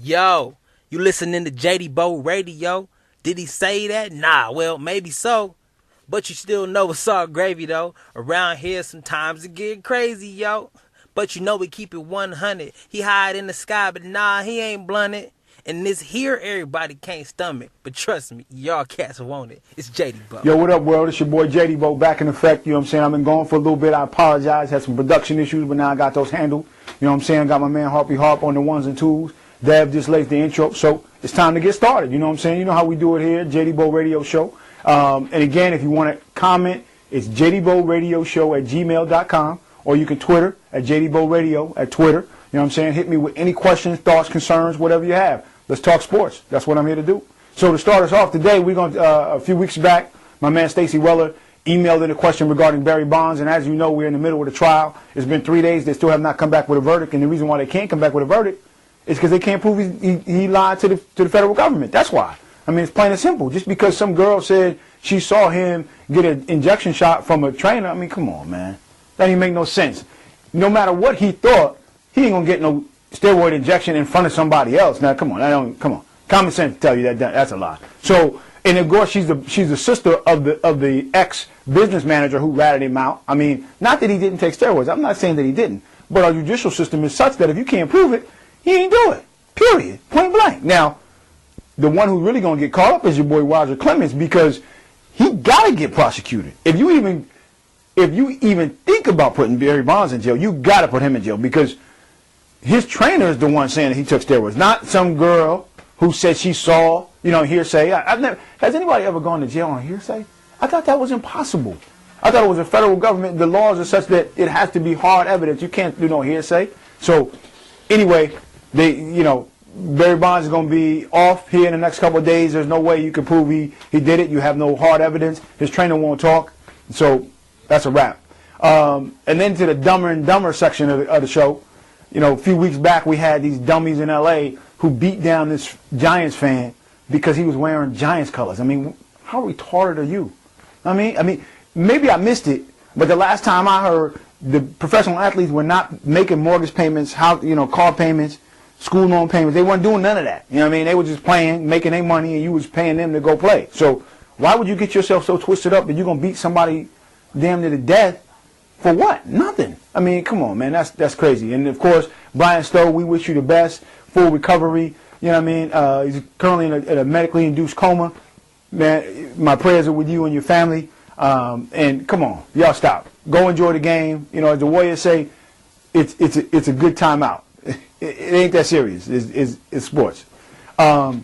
Yo, you listening to JayDBO Radio? Did he say that? Nah, well, maybe so. But you still know it's all gravy, though. Around here, sometimes it get crazy, yo. But you know we keep it 100. He hide in the sky, but nah, he ain't blunted. And this here, everybody can't stomach. But trust me, y'all cats want it. It's JayDBo. Yo, what up, world? It's your boy JayDBo back in effect. You know what I'm saying? I've been gone for a little bit. I apologize. Had some production issues, but now I got those handled. You know what I'm saying? Got my man Harpy Harp on the ones and twos. Dev just laid the intro. So it's time to get started. You know what I'm saying? You know how we do it here, JayDBO Radio Show. And again, if you want to comment, it's JayDBoRadioShow@gmail.com, or you can Twitter at JayDBoRadio at Twitter. You know what I'm saying? Hit me with any questions, thoughts, concerns, whatever you have. Let's talk sports. That's what I'm here to do. So to start us off today, we're going to, a few weeks back, my man Stacey Weller emailed in a question regarding Barry Bonds, and as you know, we're in the middle of the trial. It's been 3 days. They still have not come back with a verdict, and the reason why they can't come back with a verdict is because they can't prove he lied to the federal government. That's why. I mean, it's plain and simple. Just because some girl said she saw him get an injection shot from a trainer, I mean, come on, man. That ain't make no sense. No matter what he thought, he ain't going to get no steroid injection in front of somebody else. Now, come on. Come on. Common sense tell you that that's a lie. So, and of course, she's the sister of the ex-business manager who ratted him out. I mean, not that he didn't take steroids. I'm not saying that he didn't. But our judicial system is such that if you can't prove it, he ain't do it. Period. Point blank. Now, the one who's really going to get caught up is your boy Roger Clemens, because he got to get prosecuted. If you even think about putting Barry Bonds in jail, you got to put him in jail, because his trainer is the one saying that he took steroids, not some girl who said she saw, hearsay. Has anybody ever gone to jail on hearsay? I thought that was impossible. I thought it was a federal government. The laws are such that it has to be hard evidence. You can't do no hearsay. So anyway, Barry Bonds is going to be off here in the next couple of days. There's no way you can prove he did it. You have no hard evidence. His trainer won't talk. So that's a wrap. And then to the dumber and dumber section of the show. A few weeks back we had these dummies in L.A. who beat down this Giants fan because he was wearing Giants colors. I mean, how retarded are you? I mean, maybe I missed it, but the last time I heard, the professional athletes were not making mortgage payments, car payments, school loan payments. They weren't doing none of that. You know what I mean? They were just playing, making their money, and you was paying them to go play. So why would you get yourself so twisted up that you're going to beat somebody damn near to death for what? Nothing. I mean, come on, man. That's crazy. And, of course, Brian Stowe, we wish you the best, full recovery. You know what I mean? He's currently in a medically induced coma. Man, my prayers are with you and your family. And come on, y'all stop. Go enjoy the game. As the Warriors say, it's a good time out. It ain't that serious. It's sports. And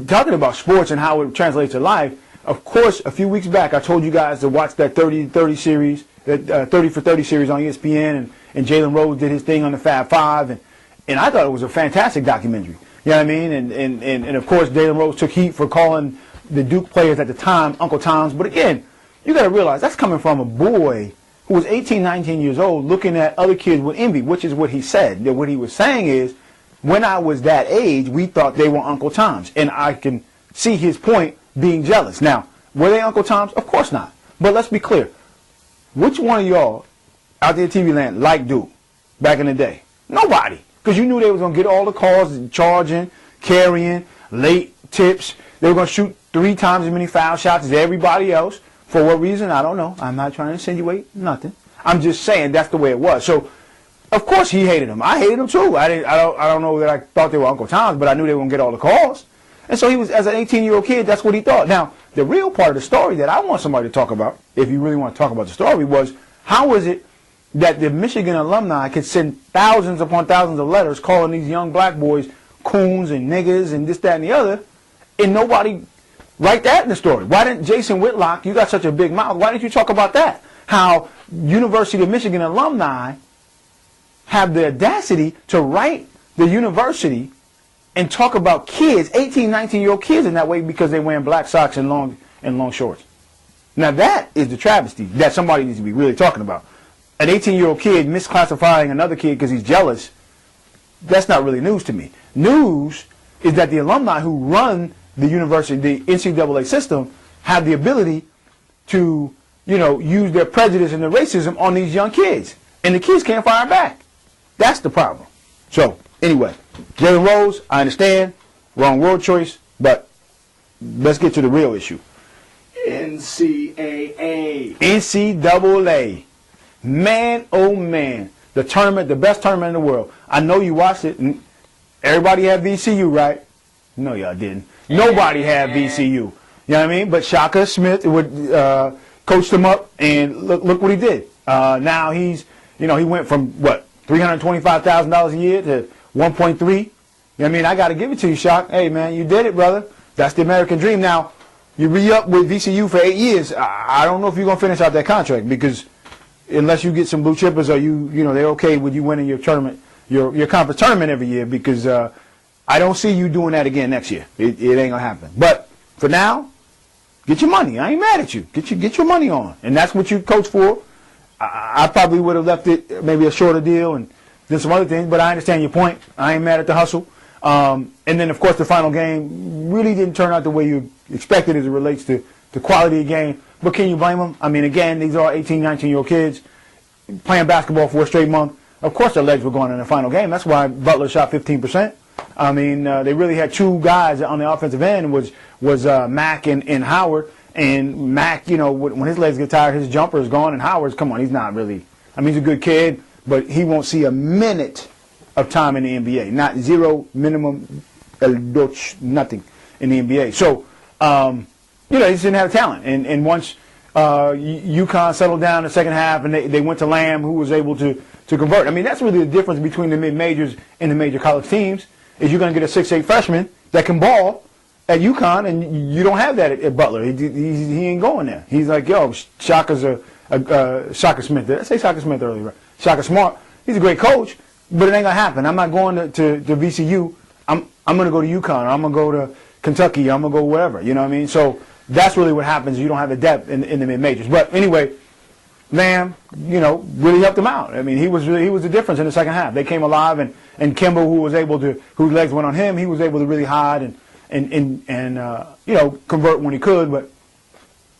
talking about sports and how it translates to life, of course, a few weeks back I told you guys to watch that 30-30 series, that 30 for 30 series on ESPN, and Jalen Rose did his thing on the Fab Five, and I thought it was a fantastic documentary. You know what I mean? And of course, Jalen Rose took heat for calling the Duke players at the time Uncle Toms. But again, you got to realize that's coming from a boy who was 18, 19 years old, looking at other kids with envy, which is what he said. That what he was saying is, when I was that age, we thought they were Uncle Toms. And I can see his point, being jealous. Now, were they Uncle Toms? Of course not. But let's be clear. Which one of y'all out there in TV land liked Duke back in the day? Nobody. Because you knew they was going to get all the calls, charging, carrying, late tips. They were going to shoot 3 times as many foul shots as everybody else. For what reason? I don't know. I'm not trying to insinuate nothing. I'm just saying that's the way it was. So, of course he hated them. I hated them too. I don't know that I thought they were Uncle Toms, but I knew they were going to get all the calls. And so he was, as an 18-year-old kid, that's what he thought. Now, the real part of the story that I want somebody to talk about, if you really want to talk about the story, was how is it that the Michigan alumni could send thousands upon thousands of letters calling these young black boys coons and niggas and this, that, and the other, and nobody write that in the story? Why didn't Jason Whitlock, you got such a big mouth, why didn't you talk about that? How University of Michigan alumni have the audacity to write the university and talk about kids, 18, 19-year-old kids in that way because they're wearing black socks and long shorts. Now that is the travesty that somebody needs to be really talking about. An 18-year-old kid misclassifying another kid because he's jealous, that's not really news to me. News is that the alumni who run the university, the NCAA system, have the ability to, use their prejudice and their racism on these young kids. And the kids can't fire back. That's the problem. So, anyway, Jalen Rose, I understand, wrong word choice, but let's get to the real issue. NCAA. NCAA. Man, oh man. The tournament, the best tournament in the world. I know you watched it. And everybody had VCU, right? No, y'all didn't. Nobody had VCU. You know what I mean? But Shaka Smith would coached him up, and look what he did. Now he's, he went from, $325,000 a year to 1.3. You know what I mean? I got to give it to you, Shock. Hey, man, you did it, brother. That's the American dream. Now, you re-up with VCU for 8 years. I don't know if you're going to finish out that contract, because unless you get some blue chippers, or they're okay with you winning your tournament, your conference tournament every year, because I don't see you doing that again next year. It ain't going to happen. But for now, get your money. I ain't mad at you. Get your money on. And that's what you coach for. I probably would have left it maybe a shorter deal and did some other things, but I understand your point. I ain't mad at the hustle. And then, of course, the final game really didn't turn out the way you expected as it relates to the quality of game. But can you blame them? I mean, again, these are 18, 19-year-old kids playing basketball for a straight month. Of course their legs were going in the final game. That's why Butler shot 15%. I mean, they really had two guys on the offensive end, was Mack and Howard. And Mack, when his legs get tired, his jumper is gone. And Howard's, come on, he's not really, he's a good kid, but he won't see a minute of time in the NBA. Not zero, minimum, nothing in the NBA. So, he just didn't have talent. And once UConn settled down in the second half and they went to Lamb, who was able to convert. I mean, that's really the difference between the mid-majors and the major college teams, is you're going to get a 6'8" freshman that can ball at UConn, and you don't have that at Butler. He ain't going there. He's like, yo, Shaka's Shaka Smith. Did I say Shaka Smith earlier? Right? Shaka Smart. He's a great coach, but it ain't going to happen. I'm not going to VCU. I'm going to go to UConn. Or I'm going to go to Kentucky. I'm going to go wherever. You know what I mean? So that's really what happens. You don't have the depth in the mid-majors. But anyway, Lamb, really helped him out. I mean, he was the difference in the second half. They came alive, and Kemba, whose legs went on him, he was able to really hide and convert when he could, but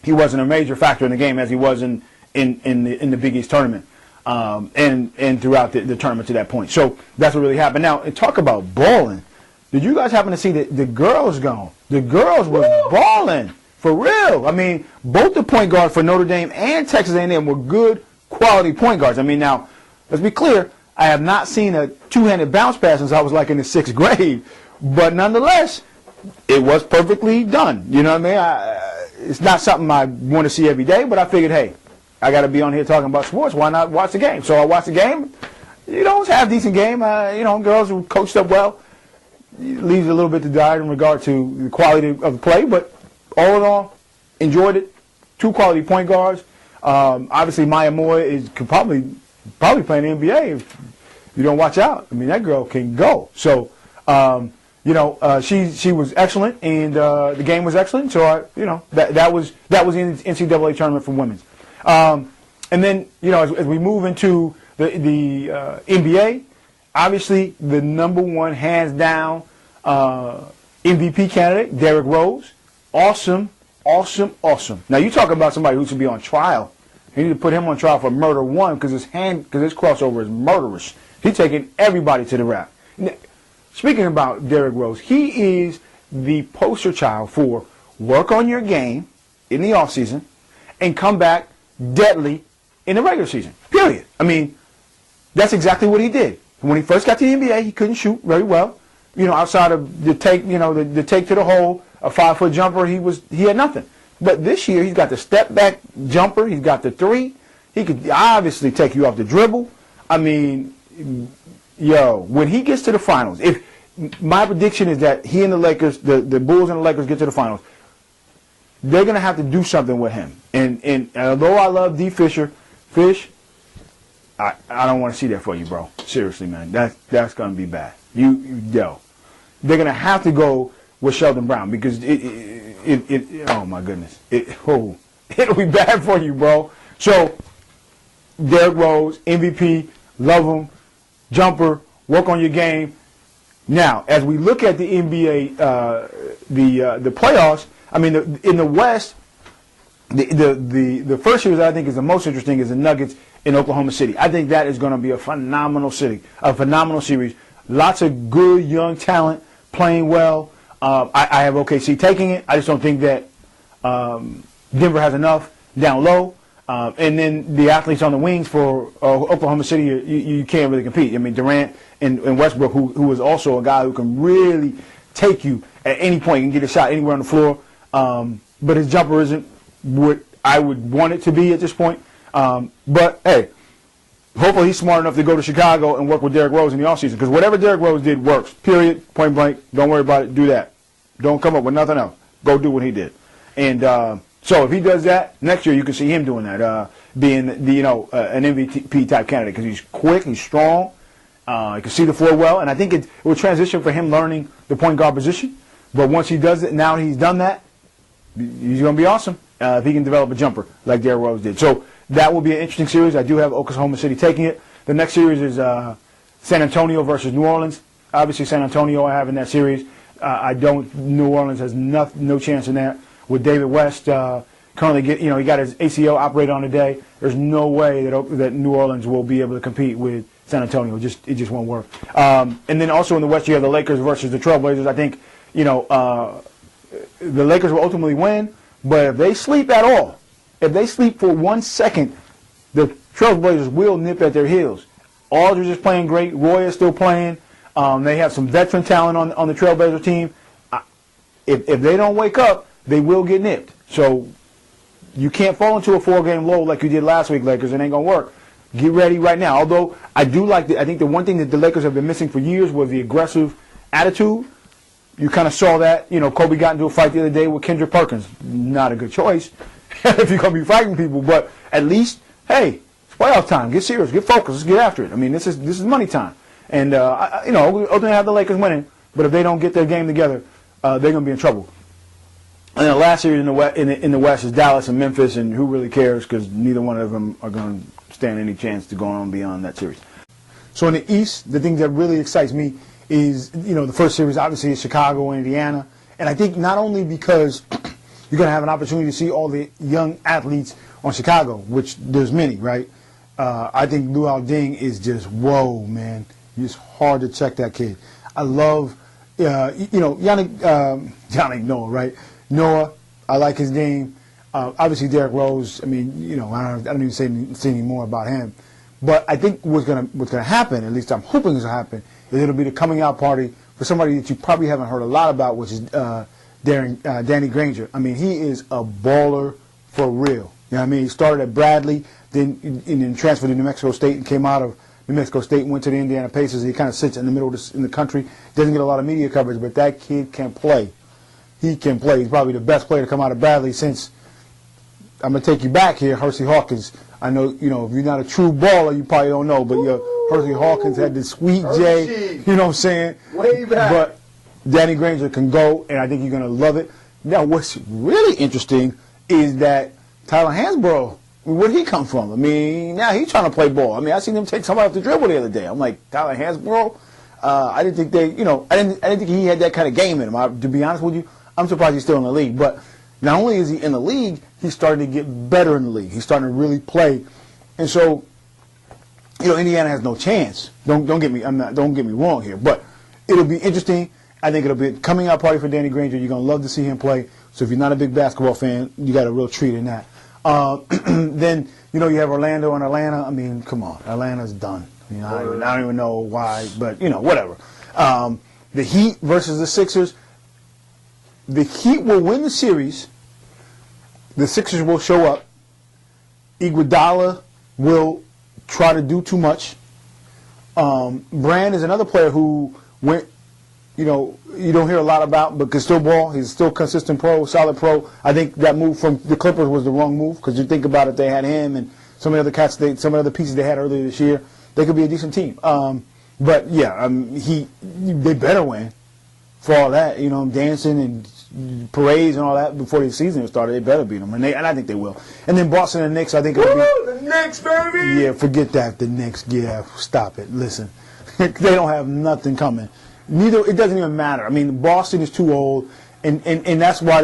he wasn't a major factor in the game as he was in the Big East tournament and throughout the tournament to that point. So that's what really happened. Now, and talk about balling. Did you guys happen to see the girls gone? The girls were balling for real. I mean, both the point guards for Notre Dame and Texas A&M were good quality point guards. I mean, now let's be clear. I have not seen a two-handed bounce pass since I was like in the 6th grade, but nonetheless, it was perfectly done. You know what I mean? It's not something I want to see every day, but I figured, hey, I got to be on here talking about sports. Why not watch the game? So I watched the game. It's half decent game. Girls who coached up well. It leaves a little bit to die in regard to the quality of the play, but all in all, enjoyed it. Two quality point guards. Obviously, Maya Moore could probably play in the NBA if you don't watch out. I mean, that girl can go. So. She was excellent, and the game was excellent. So that was in the NCAA tournament for women's. And then as we move into the NBA, obviously the number one hands down MVP candidate, Derrick Rose, awesome. Now you talk about somebody who should be on trial. You need to put him on trial for murder one because his crossover is murderous. He's taking everybody to the rack. Speaking about Derrick Rose, he is the poster child for work on your game in the offseason and come back deadly in the regular season, period. I mean, that's exactly what he did. When he first got to the NBA, he couldn't shoot very well. Outside of the take, the take to the hole, a 5-foot jumper, he had nothing. But this year, he's got the step-back jumper. He's got the three. He could obviously take you off the dribble. I mean, when he gets to the finals, if my prediction is that he and the Lakers, the Bulls and the Lakers get to the finals, they're going to have to do something with him. And although I love D. Fish, I don't want to see that for you, bro. Seriously, man. That's going to be bad. They're going to have to go with Sheldon Brown because oh my goodness. It'll be bad for you, bro. So, Derrick Rose, MVP, love him. Jumper, work on your game. Now, as we look at the NBA, the playoffs, I mean, in the West, the first series I think is the most interesting is the Nuggets in Oklahoma City. I think that is going to be a phenomenal series. lots of good young talent playing well. I have OKC taking it. I just don't think that Denver has enough down low. And then the athletes on the wings for Oklahoma City, you can't really compete. I mean, Durant and Westbrook, who is also a guy who can really take you at any point and get a shot anywhere on the floor. But his jumper isn't what I would want it to be at this point. But, hey, hopefully he's smart enough to go to Chicago and work with Derrick Rose in the offseason. Because whatever Derrick Rose did works, period, point blank. Don't worry about it. Do that. Don't come up with nothing else. Go do what he did. And so if he does that, next year you can see him doing that, being an MVP type candidate because he's quick, he's strong, he can see the floor well, and I think it will transition for him learning the point guard position. But once he does it, now he's done that, he's going to be awesome if he can develop a jumper like Derrick Rose did. So that will be an interesting series. I do have Oklahoma City taking it. The next series is San Antonio versus New Orleans. Obviously, San Antonio I have in that series. New Orleans has no chance in that. With David West currently he got his ACL operated on today. There's no way that New Orleans will be able to compete with San Antonio. It just won't work. And then also in the West you have the Lakers versus the Trailblazers. I think the Lakers will ultimately win, but if they sleep at all, if they sleep for 1 second, the Trailblazers will nip at their heels. Aldridge is playing great. Roy is still playing. They have some veteran talent on the Trailblazers team. If they don't wake up, they will get nipped. So you can't fall into a 4-game low like you did last week, Lakers. It ain't going to work. Get ready right now. Although I think the one thing that the Lakers have been missing for years was the aggressive attitude. You kind of saw that. Kobe got into a fight the other day with Kendrick Perkins. Not a good choice if you're going to be fighting people. But at least, hey, it's playoff time. Get serious. Get focused. Let's get after it. I mean, this is money time. And, we ultimately have the Lakers winning. But if they don't get their game together, they're going to be in trouble. And the last series in the West is Dallas and Memphis, and who really cares because neither one of them are going to stand any chance to go on beyond that series. So in the East, the thing that really excites me is, the first series obviously is Chicago and Indiana. And I think not only because you're going to have an opportunity to see all the young athletes on Chicago, which there's many, right? I think Luol Deng is just, whoa, man. It's hard to check that kid. I love, Yannick Noah, right? Noah, I like his game. Obviously, Derrick Rose. I mean, I don't even say any more about him. But I think what's gonna happen, at least I'm hoping it's gonna happen, is it'll be the coming out party for somebody that you probably haven't heard a lot about, which is Danny Granger. I mean, he is a baller for real. You know what I mean? He started at Bradley, then transferred to New Mexico State and came out of New Mexico State and went to the Indiana Pacers. He kind of sits in the middle in the country. Doesn't get a lot of media coverage, but that kid can play. He can play. He's probably the best player to come out of Bradley since, I'm going to take you back here, Hersey Hawkins. I know, if you're not a true baller, you probably don't know, but Hersey Hawkins had the sweet J, you know what I'm saying? Way back. But Danny Granger can go, and I think you're going to love it. Now, what's really interesting is that Tyler Hansborough, where did he come from? I mean, now he's trying to play ball. I mean, I seen him take somebody off the dribble the other day. I'm like, Tyler Hansborough? I didn't think I didn't think he had that kind of game in him. To be honest with you, I'm surprised he's still in the league. But not only is he in the league, he's starting to get better in the league. He's starting to really play. And so, Indiana has no chance. Don't get me wrong here. But it'll be interesting. I think it'll be a coming out party for Danny Granger. You're going to love to see him play. So if you're not a big basketball fan, you got a real treat in that. Then, you have Orlando and Atlanta. I mean, come on. Atlanta's done. I don't even know why, but, whatever. The Heat versus the Sixers. The Heat will win the series. The Sixers will show up. Iguodala will try to do too much. Brand is another player who went, you don't hear a lot about, but can still ball. He's still consistent pro, solid pro. I think that move from the Clippers was the wrong move because you think about it, they had him and some of the other cats, some of the other pieces they had earlier this year. They could be a decent team. But yeah, they better win for all that. Dancing and parades and all that before the season started. They better beat them, and I think they will. And then Boston and the Knicks, I think it'll be the Knicks, baby. Yeah, forget that. The Knicks, yeah, stop it. Listen, they don't have nothing coming. It doesn't even matter. I mean, Boston is too old, and that's why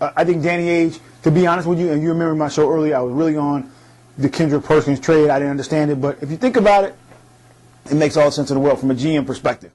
I think Danny Ainge. To be honest with you, and you remember my show earlier, I was really on the Kendrick Perkins trade. I didn't understand it, but if you think about it, it makes all the sense in the world from a GM perspective.